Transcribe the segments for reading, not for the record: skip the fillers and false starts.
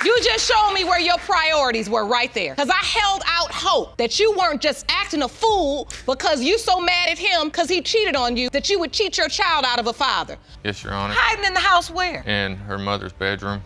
You just showed me where your priorities were right there. Because I held out hope that you weren't just acting a fool because you so mad at him because he cheated on you that you would cheat your child out of a father. Yes, Your Honor. Hiding in the house where? In her mother's bedroom.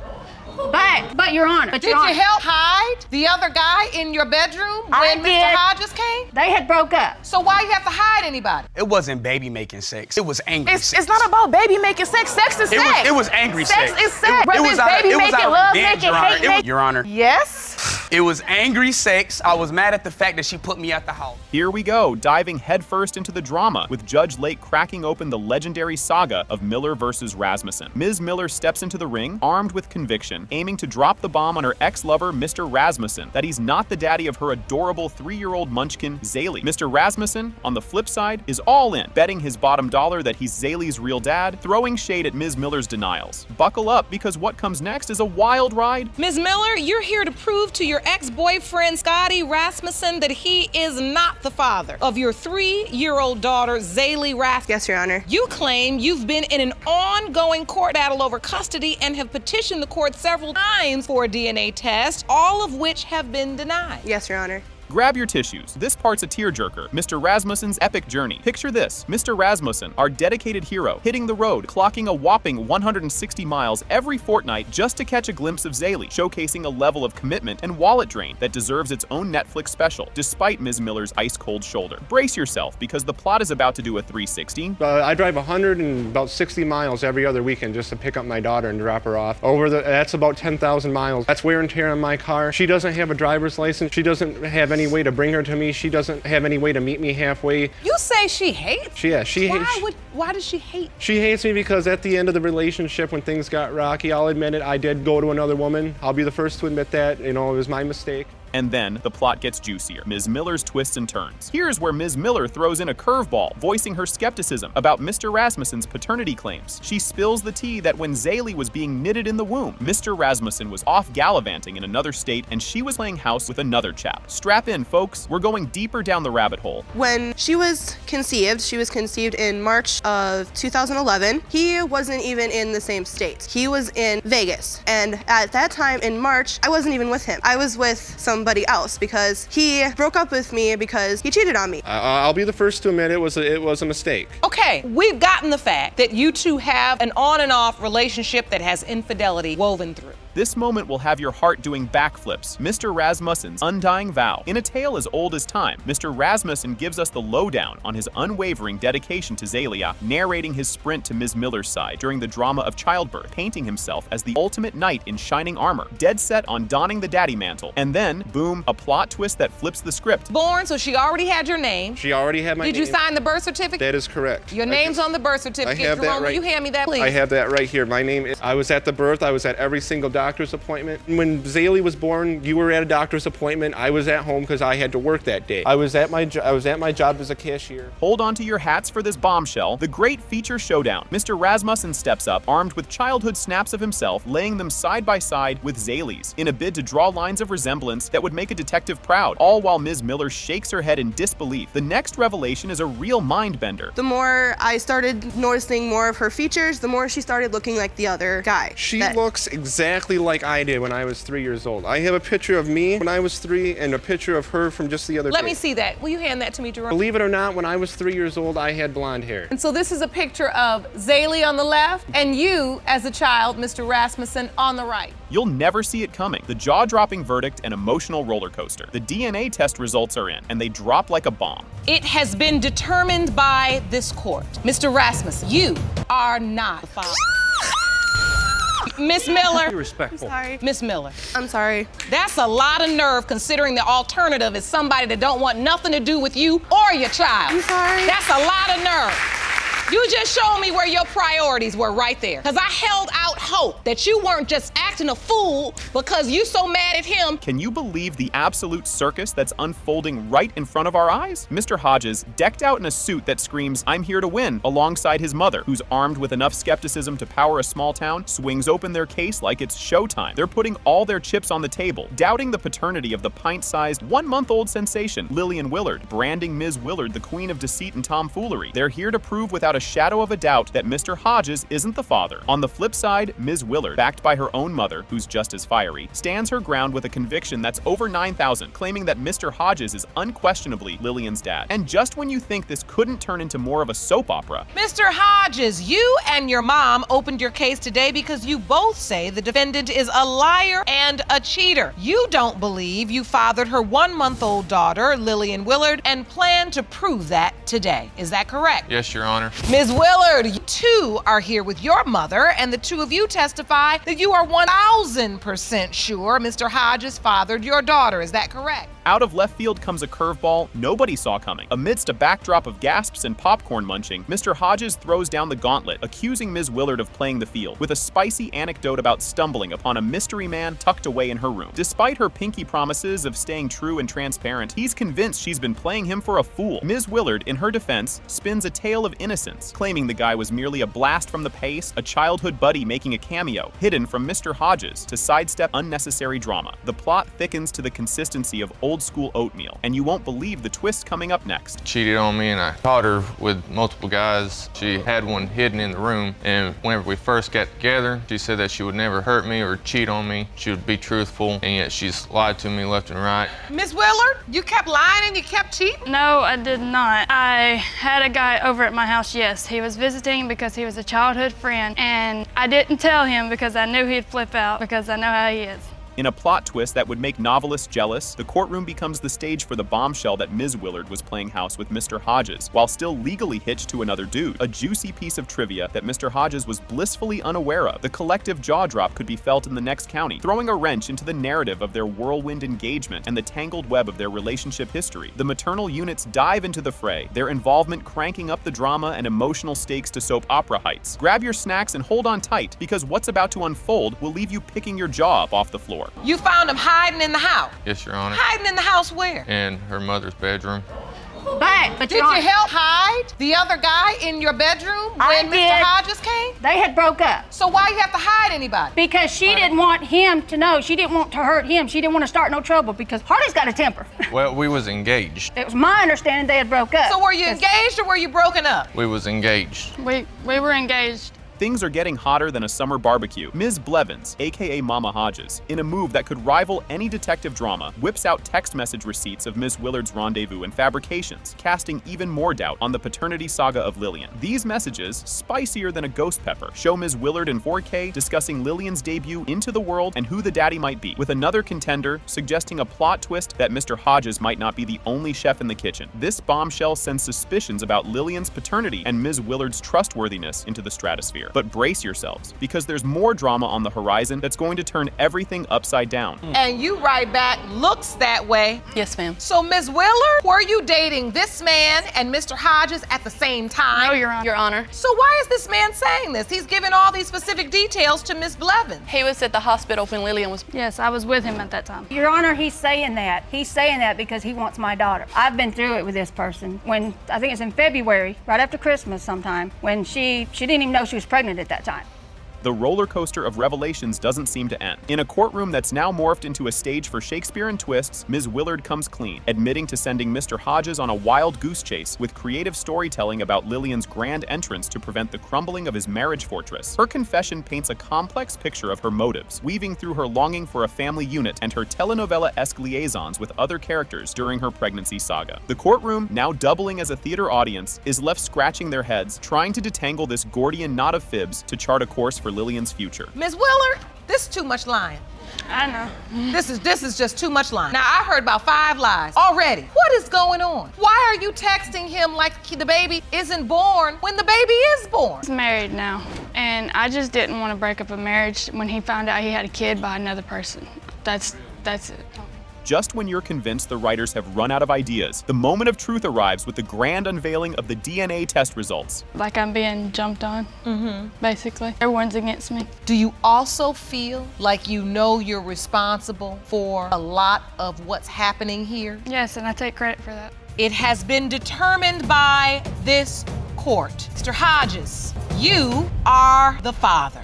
But Your Honor, Did you help hide the other guy in your bedroom when Mr. Hodges came? They had broke up. So why you have to hide anybody? It wasn't baby making sex. It was angry sex. It's not about baby making sex. Sex is sex. It was angry sex. Sex is sex. Whether it's out of- baby it was making, out of love revenge, making, Your Honor. hate making. Your Honor. Yes. It was angry sex. I was mad at the fact that she put me at the house. Here we go, diving headfirst into the drama, with Judge Lake cracking open the legendary saga of Miller versus Rasmussen. Ms. Miller steps into the ring, armed with conviction, aiming to drop the bomb on her ex-lover, Mr. Rasmussen, that he's not the daddy of her adorable 3-year-old munchkin, Zaylee. Mr. Rasmussen, on the flip side, is all in, betting his bottom dollar that he's Zaylee's real dad, throwing shade at Ms. Miller's denials. Buckle up, because what comes next is a wild ride. Ms. Miller, you're here to prove to your ex-boyfriend, Scotty Rasmussen, that he is not the father of your 3-year-old daughter, Zaylee Rasmussen. Yes, Your Honor. You claim you've been in an ongoing court battle over custody and have petitioned the court several times for a DNA test, all of which have been denied. Yes, Your Honor. Grab your tissues. This part's a tearjerker. Mr. Rasmussen's epic journey. Picture this. Mr. Rasmussen, our dedicated hero, hitting the road, clocking a whopping 160 miles every fortnight just to catch a glimpse of Zaylee, showcasing a level of commitment and wallet drain that deserves its own Netflix special, despite Ms. Miller's ice-cold shoulder. Brace yourself, because the plot is about to do a 360. I drive 160 miles every other weekend just to pick up my daughter and drop her off. That's about 10,000 miles. That's wear and tear on my car. She doesn't have a driver's license. She doesn't have any way to bring her to me. She doesn't have any way to meet me halfway. You say she hates? She hates. Why does she hate? She hates me because at the end of the relationship, when things got rocky, I'll admit it, I did go to another woman. I'll be the first to admit that. You know, it was my mistake. And then the plot gets juicier. Ms. Miller's twists and turns. Here's where Ms. Miller throws in a curveball, voicing her skepticism about Mr. Rasmussen's paternity claims. She spills the tea that when Zaylee was being knitted in the womb, Mr. Rasmussen was off gallivanting in another state and she was playing house with another chap. Strap in, folks. We're going deeper down the rabbit hole. When she was conceived in March of 2011. He wasn't even in the same state. He was in Vegas. And at that time in March, I wasn't even with him. I was with somebody else because he broke up with me because he cheated on me. I'll be the first to admit it was a mistake. Okay, we've gotten the fact that you two have an on and off relationship that has infidelity woven through. This moment will have your heart doing backflips. Mr. Rasmussen's undying vow. In a tale as old as time, Mr. Rasmussen gives us the lowdown on his unwavering dedication to Zaylee, narrating his sprint to Ms. Miller's side during the drama of childbirth, painting himself as the ultimate knight in shining armor, dead set on donning the daddy mantle. And then, boom, a plot twist that flips the script. Born, so she already had your name. She already had my name. Did you sign the birth certificate? That is correct. Your name's on the birth certificate. I have Jerome, that right. Will you hand me that, please? I have that right here. My name is. I was at the birth. I was at every single doctor's appointment. When Zaylee was born, you were at a doctor's appointment. I was at home because I had to work that day. I was at my job as a cashier. Hold on to your hats for this bombshell. The great feature showdown. Mr. Rasmussen steps up, armed with childhood snaps of himself, laying them side by side with Zaylee's, in a bid to draw lines of resemblance that would make a detective proud, all while Ms. Miller shakes her head in disbelief. The next revelation is a real mind bender. The more I started noticing more of her features, the more she started looking like the other guy. She looks exactly like I did when I was 3 years old. I have a picture of me when I was 3 and a picture of her from just the other day. Let me see that. Will you hand that to me, Jerome? Believe it or not, when I was 3 years old, I had blonde hair. And so this is a picture of Zaylee on the left and you, as a child, Mr. Rasmussen, on the right. You'll never see it coming. The jaw-dropping verdict, an emotional roller coaster. The DNA test results are in, and they drop like a bomb. It has been determined by this court. Mr. Rasmussen, you are not the father. Miss Miller. Be respectful. I'm sorry. Miss Miller. I'm sorry. That's a lot of nerve considering the alternative is somebody that don't want nothing to do with you or your child. I'm sorry. That's a lot of nerve. You just showed me where your priorities were right there. Because I held out hope that you weren't just acting a fool because you so mad at him. Can you believe the absolute circus that's unfolding right in front of our eyes? Mr. Hodges, decked out in a suit that screams, "I'm here to win," alongside his mother, who's armed with enough skepticism to power a small town, swings open their case like it's showtime. They're putting all their chips on the table, doubting the paternity of the pint-sized, 1-month-old sensation, Lillian Willard, branding Ms. Willard the queen of deceit and tomfoolery. They're here to prove without a shadow of a doubt that Mr. Hodges isn't the father. On the flip side, Ms. Willard, backed by her own mother, who's just as fiery, stands her ground with a conviction that's over 9,000, claiming that Mr. Hodges is unquestionably Lillian's dad. And just when you think this couldn't turn into more of a soap opera, Mr. Hodges, you and your mom opened your case today because you both say the defendant is a liar and a cheater. You don't believe you fathered her 1-month-old daughter, Lillian Willard, and plan to prove that today. Is that correct? Yes, Your Honor. Ms. Willard, you too are here with your mother, and the two of you testify that you are 1,000% sure Mr. Hodges fathered your daughter. Is that correct? out of left field comes a curveball nobody saw coming. Amidst a backdrop of gasps and popcorn munching, Mr. Hodges throws down the gauntlet, accusing Ms. Willard of playing the field, with a spicy anecdote about stumbling upon a mystery man tucked away in her room. Despite her pinky promises of staying true and transparent, he's convinced she's been playing him for a fool. Ms. Willard, in her defense, spins a tale of innocence, claiming the guy was merely a blast from the past, a childhood buddy making a cameo, hidden from Mr. Hodges to sidestep unnecessary drama. The plot thickens to the consistency of old-school oatmeal, and you won't believe the twist coming up next. Cheated on me, and I caught her with multiple guys. She had one hidden in the room, and whenever we first got together, she said that she would never hurt me or cheat on me. She would be truthful, and yet she's lied to me left and right. Ms. Willard, you kept lying and you kept cheating? No, I did not. I had a guy over at my house, yes. He was visiting because he was a childhood friend, and I didn't tell him because I knew he'd flip out because I know how he is. In a plot twist that would make novelists jealous, the courtroom becomes the stage for the bombshell that Ms. Willard was playing house with Mr. Hodges, while still legally hitched to another dude. A juicy piece of trivia that Mr. Hodges was blissfully unaware of. The collective jaw drop could be felt in the next county, throwing a wrench into the narrative of their whirlwind engagement and the tangled web of their relationship history. The maternal units dive into the fray, their involvement cranking up the drama and emotional stakes to soap opera heights. Grab your snacks and hold on tight, because what's about to unfold will leave you picking your jaw up off the floor. You found him hiding in the house? Yes, Your Honor. Hiding in the house where? In her mother's bedroom. But Did you help hide the other guy in your bedroom I when did. Mr. Hodges came? They had broke up So why you have to hide anybody? because she didn't want him to know. She didn't want to hurt him. She didn't want to start no trouble because Harley's got a temper. Well, we was engaged. It was my understanding they had broke up. So were you engaged or were you broken up? We was engaged. We were engaged. Things are getting hotter than a summer barbecue. Ms. Blevins, aka Mama Hodges, in a move that could rival any detective drama, whips out text message receipts of Ms. Willard's rendezvous and fabrications, casting even more doubt on the paternity saga of Lillian. These messages, spicier than a ghost pepper, show Ms. Willard in 4K discussing Lillian's debut into the world and who the daddy might be, with another contender suggesting a plot twist that Mr. Hodges might not be the only chef in the kitchen. This bombshell sends suspicions about Lillian's paternity and Ms. Willard's trustworthiness into the stratosphere. But brace yourselves, because there's more drama on the horizon that's going to turn everything upside down. And you write back, looks that way. Yes, ma'am. So Ms. Willard, were you dating this man and Mr. Hodges at the same time? No, Your Honor. Your Honor, So why is this man saying this? He's giving all these specific details to Ms. Blevins. he was at the hospital when Lillian was. Yes, I was with him at that time. Your Honor, he's saying that. He's saying that because he wants my daughter. I've been through it with this person. When, I think it's in February, right after Christmas sometime, when she didn't even know she was pregnant at that time. The roller coaster of revelations doesn't seem to end. In a courtroom that's now morphed into a stage for Shakespearean twists, Ms. Willard comes clean, admitting to sending Mr. Hodges on a wild goose chase with creative storytelling about Lillian's grand entrance to prevent the crumbling of his marriage fortress. Her confession paints a complex picture of her motives, weaving through her longing for a family unit and her telenovela-esque liaisons with other characters during her pregnancy saga. The courtroom, now doubling as a theater audience, is left scratching their heads, trying to detangle this Gordian knot of fibs to chart a course for Lillian's future. Ms. Willard, this is too much lying. I know. This is just too much lying. Now, I heard about 5 lies already. What is going on? Why are you texting him like the baby isn't born when the baby is born? He's married now, and I just didn't want to break up a marriage when he found out he had a kid by another person. That's it. Just when you're convinced the writers have run out of ideas, the moment of truth arrives with the grand unveiling of the DNA test results. Like I'm being jumped on, basically. Everyone's against me. Do you also feel like you know you're responsible for a lot of what's happening here? Yes, and I take credit for that. It has been determined by this court. Mr. Hodges, you are the father.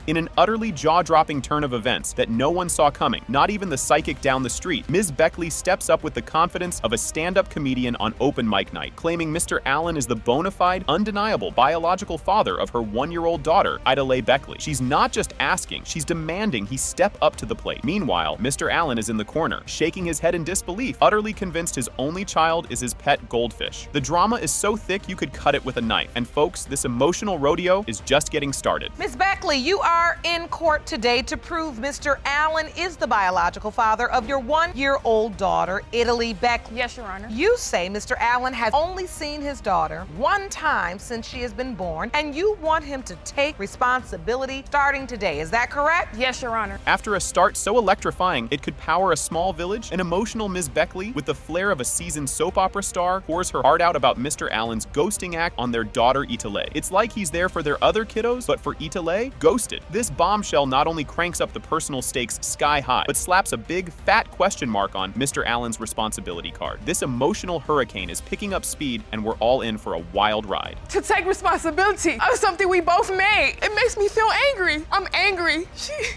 In an utterly jaw-dropping turn of events that no one saw coming, not even the psychic down the street, Ms. Beckley steps up with the confidence of a stand-up comedian on open mic night, claiming Mr. Allen is the bona fide, undeniable biological father of her 1-year-old daughter, Ida Beckley. She's not just asking, she's demanding he step up to the plate. Meanwhile, Mr. Allen is in the corner, shaking his head in disbelief, utterly convinced his only child is his pet goldfish. The drama is so thick you could cut it with a knife. And folks, this emotional rodeo is just getting started. Ms. Beckley, you are in court today to prove Mr. Allen is the biological father of your 1-year-old daughter, Italy Beckley. Yes, Your Honor. You say Mr. Allen has only seen his daughter one time since she has been born, and you want him to take responsibility starting today. Is that correct? Yes, Your Honor. After a start so electrifying it could power a small village, an emotional Ms. Beckley, with the flair of a seasoned soap opera star, pours her heart out about Mr. Allen's ghosting act on their daughter Italy. It's like he's there for their other kiddos, but for Italy, ghosted. This bombshell not only cranks up the personal stakes sky high, but slaps a big, fat question mark on Mr. Allen's responsibility card. This emotional hurricane is picking up speed, and we're all in for a wild ride. To take responsibility of something we both made. It makes me feel angry. I'm angry.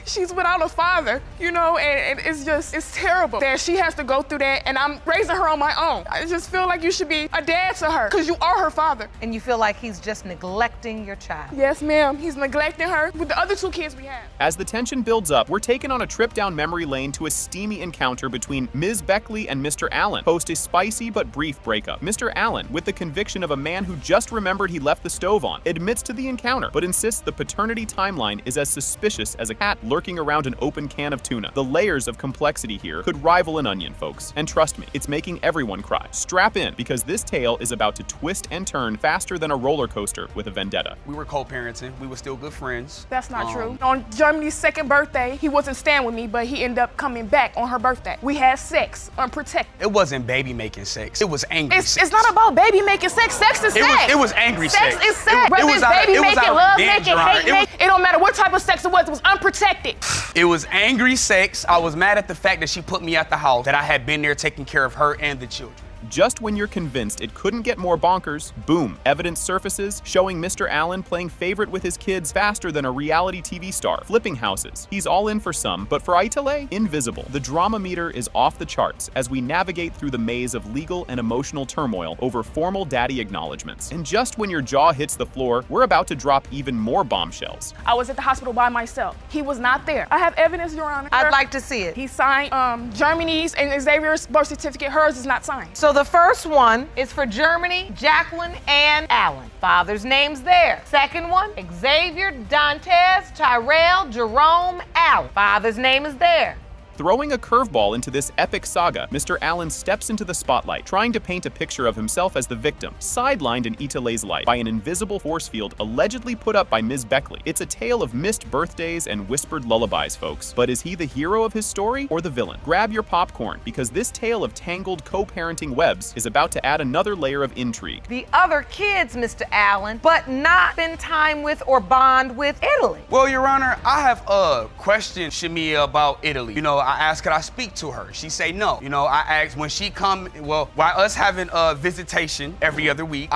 She's without a father, you know, and it's terrible that she has to go through that, and I'm raising her on my own. I just feel like you should be a dad to her, because you are her father. And you feel like he's just neglecting your child. Yes, ma'am. He's neglecting her with the other 2 kids we have. As the tension builds up, we're taken on a trip down memory lane to a steamy encounter between Ms. Beckley and Mr. Allen, post a spicy but brief breakup. Mr. Allen, with the conviction of a man who just remembered he left the stove on, admits to the encounter, but insists the paternity timeline is as suspicious as a cat lurking around an open can of tuna. The layers of complexity here could rival an onion, folks. And trust me, it's making everyone cry. Strap in, because this tale is about to twist and turn faster than a roller coaster with a vendetta. We were co-parenting. We were still good friends. That's not true. On Germany's 2nd birthday, he wasn't staying with me, but he ended up coming back on her birthday. We had sex, unprotected. It wasn't baby making sex. It was angry sex. It's not about baby making sex. Sex is sex. It was angry sex. Sex is sex. Whether it's baby making, love making, hate making, it don't matter what type of sex it was unprotected. It was angry sex. I was mad at the fact that she put me at the house, that I had been there taking care of her and the children. Just when you're convinced it couldn't get more bonkers, boom, evidence surfaces showing Mr. Allen playing favorite with his kids faster than a reality TV star, flipping houses. He's all in for some, but for Italy, invisible. The drama meter is off the charts as we navigate through the maze of legal and emotional turmoil over formal daddy acknowledgments. And just when your jaw hits the floor, we're about to drop even more bombshells. I was at the hospital by myself. He was not there. I have evidence, Your Honor. I'd like to see it. He signed Germany's and Xavier's birth certificate. Hers is not signed. So the first one is for Germany, Jacqueline, and Allen. Father's name's there. Second one, Xavier, Dantes, Tyrell, Jerome, Allen. Father's name is there. Throwing a curveball into this epic saga, Mr. Allen steps into the spotlight, trying to paint a picture of himself as the victim, sidelined in Italy's life by an invisible force field allegedly put up by Ms. Beckley. It's a tale of missed birthdays and whispered lullabies, folks. But is he the hero of his story or the villain? Grab your popcorn, because this tale of tangled co-parenting webs is about to add another layer of intrigue. The other kids, Mr. Allen, but not spend time with or bond with Italy. Well, Your Honor, I have a question, Shamia, about Italy. You know, I asked, could I speak to her? She say no. You know, I asked when she come, well, while us having a visitation every other week,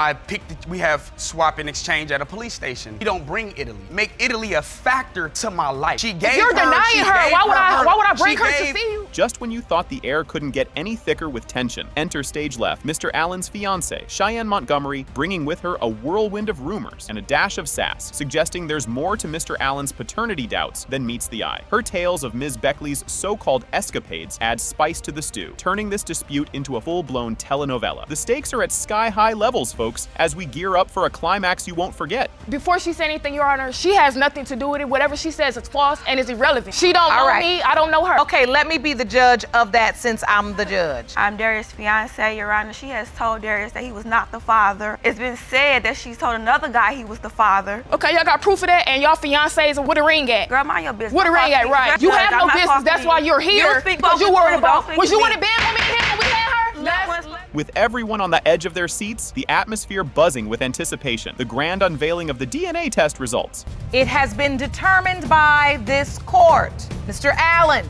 we have swap and exchange at a police station. You don't bring Italy. Make Italy a factor to my life. She gave If you're denying her, why would I bring her to see you? Just when you thought the air couldn't get any thicker with tension, enter stage left, Mr. Allen's fiancée, Cheyenne Montgomery, bringing with her a whirlwind of rumors and a dash of sass, suggesting there's more to Mr. Allen's paternity doubts than meets the eye. Her tales of Ms. Beckley's so-called escapades add spice to the stew, turning this dispute into a full-blown telenovela. The stakes are at sky-high levels, folks, as we gear up for a climax you won't forget. Before she said anything, Your Honor, she has nothing to do with it. Whatever she says is false and is irrelevant. She don't know me, I don't know her. Okay, let me be the judge of that since I'm the judge. I'm Darius' fiance, Your Honor. She has told Darius that he was not the father. It's been said that she's told another guy he was the father. Okay, y'all got proof of that, and y'all fiancés, where the ring at? Girl, mind your business. Where the ring at, right? You have no business, that's why you're here. Because you worried about, was you in the bed with me and him when we had her? With everyone on the edge of their seats, the atmosphere buzzing with anticipation, the grand unveiling of the DNA test results. It has been determined by this court. Mr. Allen,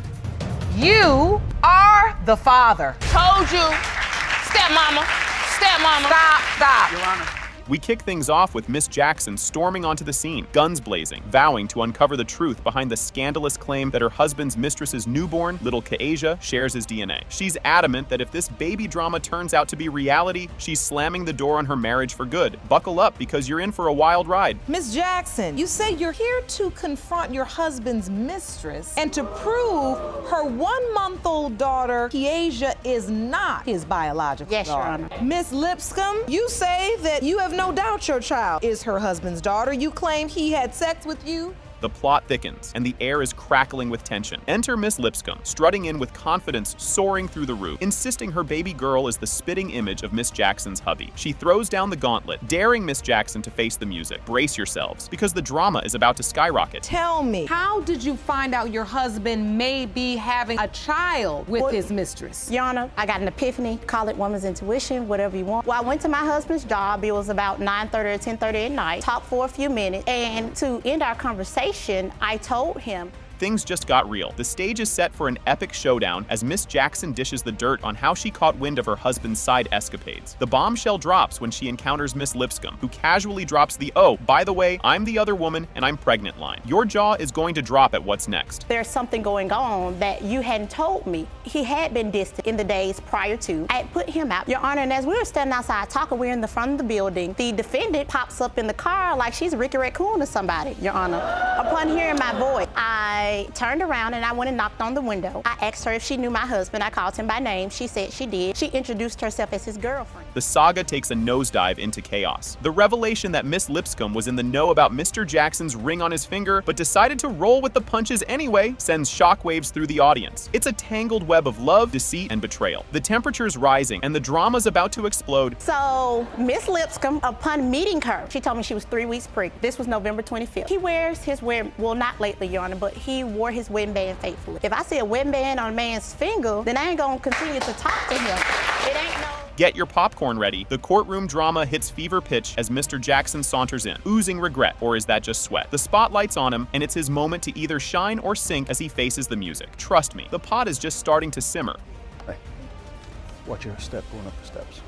you are the father. Told you. Stepmama. Stepmama. Stop. Your Honor. We kick things off with Miss Jackson storming onto the scene, guns blazing, vowing to uncover the truth behind the scandalous claim that her husband's mistress's newborn, little Kaasia, shares his DNA. She's adamant that if this baby drama turns out to be reality, she's slamming the door on her marriage for good. Buckle up, because you're in for a wild ride. Miss Jackson, you say you're here to confront your husband's mistress and to prove her 1-month-old daughter, Kaasia, is not his biological Yes, Your daughter. Honor. Miss Lipscomb, you say that you have no doubt your child is her husband's daughter. You claim he had sex with you. The plot thickens, and the air is crackling with tension. Enter Miss Lipscomb, strutting in with confidence soaring through the roof, insisting her baby girl is the spitting image of Miss Jackson's hubby. She throws down the gauntlet, daring Miss Jackson to face the music. Brace yourselves, because the drama is about to skyrocket. Tell me, how did you find out your husband may be having a child with his mistress? Your Honor, I got an epiphany. Call it woman's intuition, whatever you want. Well, I went to my husband's job. It was about 9:30 or 10:30 at night. Talked for a few minutes, and to end our conversation, I told him, Things just got real. The stage is set for an epic showdown as Miss Jackson dishes the dirt on how she caught wind of her husband's side escapades. The bombshell drops when she encounters Miss Lipscomb, who casually drops the "oh, by the way, I'm the other woman and I'm pregnant" line. Your jaw is going to drop at what's next. there's something going on that you hadn't told me. He had been distant in the days prior to. I had put him out. Your Honor, and as we were standing outside talking, we were in the front of the building. The defendant pops up in the car like she's Ricky Raccoon or somebody, Your Honor. Upon hearing my voice, I turned around and I went and knocked on the window. I asked her if she knew my husband. I called him by name. She said she did. She introduced herself as his girlfriend. The saga takes a nosedive into chaos. The revelation that Miss Lipscomb was in the know about Mr. Jackson's ring on his finger, but decided to roll with the punches anyway, sends shockwaves through the audience. It's a tangled web of love, deceit, and betrayal. The temperature's rising, and the drama's about to explode. So, Miss Lipscomb, upon meeting her, she told me she was 3 weeks pregnant. This was November 25th. He wears his wedding, well, not lately, Your Honor, but he wore his wedding band faithfully. If I see a wedding band on a man's finger, then I ain't gonna continue to talk to him. It ain't no... Get your popcorn ready. The courtroom drama hits fever pitch as Mr. Jackson saunters in, oozing regret, or is that just sweat? The spotlight's on him, and it's his moment to either shine or sink as he faces the music. Trust me, the pot is just starting to simmer. Hey, watch your step going up the steps.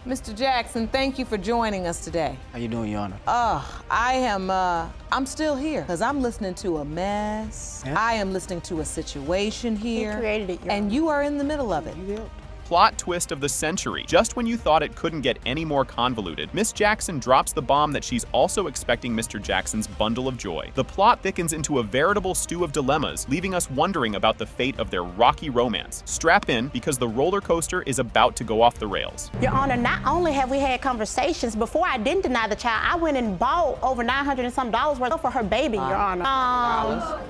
Mr. Jackson, thank you for joining us today. How you doing, Your Honor? I'm still here because I'm listening to a mess. Yeah? I am listening to a situation here. He created it, Your and Honor. you are in the middle of it. Plot twist of the century. Just when you thought it couldn't get any more convoluted, Miss Jackson drops the bomb that she's also expecting Mr. Jackson's bundle of joy. The plot thickens into a veritable stew of dilemmas, leaving us wondering about the fate of their rocky romance. Strap in, because the roller coaster is about to go off the rails. Your Honor, not only have we had conversations, before I didn't deny the child, I went and bought over $900 and some worth for her baby, Your Honor.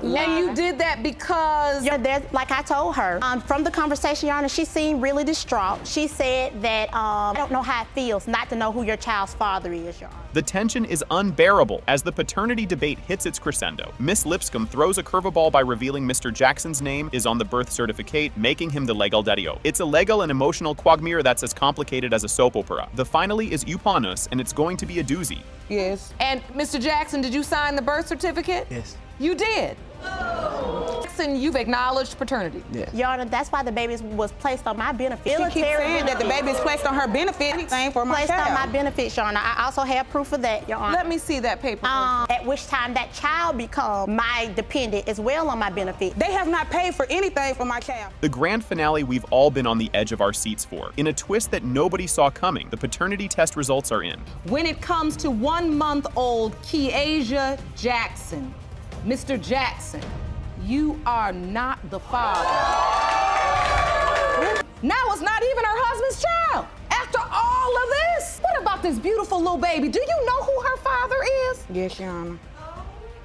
And you did that because... Yeah, like I told her, from the conversation, Your Honor, she seemed really distraught. She said that, I don't know how it feels not to know who your child's father is, Your Honor. The tension is unbearable as the paternity debate hits its crescendo. Miss Lipscomb throws a curveball by revealing Mr. Jackson's name is on the birth certificate, making him the legal daddy-o. It's a legal and emotional quagmire that's as complicated as a soap opera. The finale is upon us, and it's going to be a doozy. Yes. And Mr. Jackson, did you sign the birth certificate? Yes. You did? Jackson, you've acknowledged paternity. Yes. Your Honor, that's why the baby was placed on my benefit. She keeps saying that the baby is placed on her benefit. Anything for my placed child. on my benefit, Your Honor. I also have proof of that, Your Honor. Let me see that paper. At which time that child become my dependent as well on my benefit. They have not paid for anything for my child. The grand finale we've all been on the edge of our seats for. In a twist that nobody saw coming, the paternity test results are in. When it comes to 1-month-old Kaasia Jackson, Mr. Jackson, you are not the father. Now it's not even her husband's child. After all of this, what about this beautiful little baby? Do you know who her father is? Yes, Your Honor.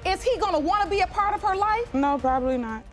Is he gonna wanna be a part of her life? No, probably not.